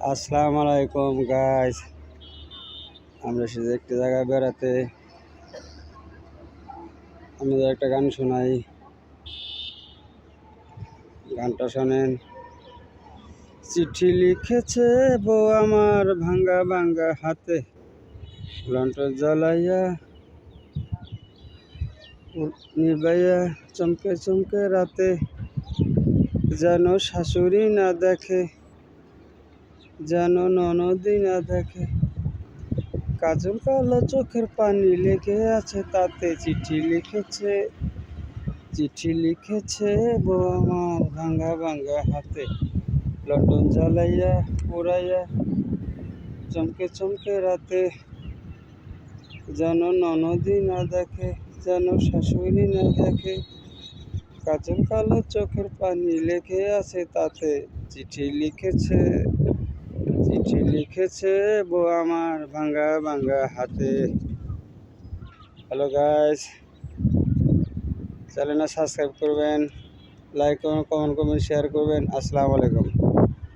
আসসালামু আলাইকুম গাইস। আমরা এসেছি একটি জায়গায় বেড়াতে। আমাদের একটা গান শোনাই, গানটা শোনেন। চিঠি লিখেছে বউ আমার ভাঙ্গা ভাঙ্গা হাতে, লন্ঠন জ্বালাইয়া নিবাইয়া চমকে চমকে রাতে, যেন শাশুড়ি না দেখে, যেন ননদি না দেখে। কাজল কালো চোখের পানি লেগে আছে তাতে, চিঠি লিখেছে বউ আমার ভাঙ্গা ভাঙ্গা হাতে, লন্ঠন জ্বালাইয়া পোড়াইয়া চমকে চমকে রাতে, যেন ননদি না দেখে, যেন শাশুড়ি না দেখে। কাজল কালো চোখের পানি লেগে আছে তাতে, চিঠি লিখেছে বউ আমার ভাঙ্গা ভাঙ্গা হাতে। হ্যালো গাইস, চ্যানেলটা সাবস্ক্রাইব করবেন, লাইক করবেন, কমেন্ট করবেন, শেয়ার করবেন। আসসালামু আলাইকুম।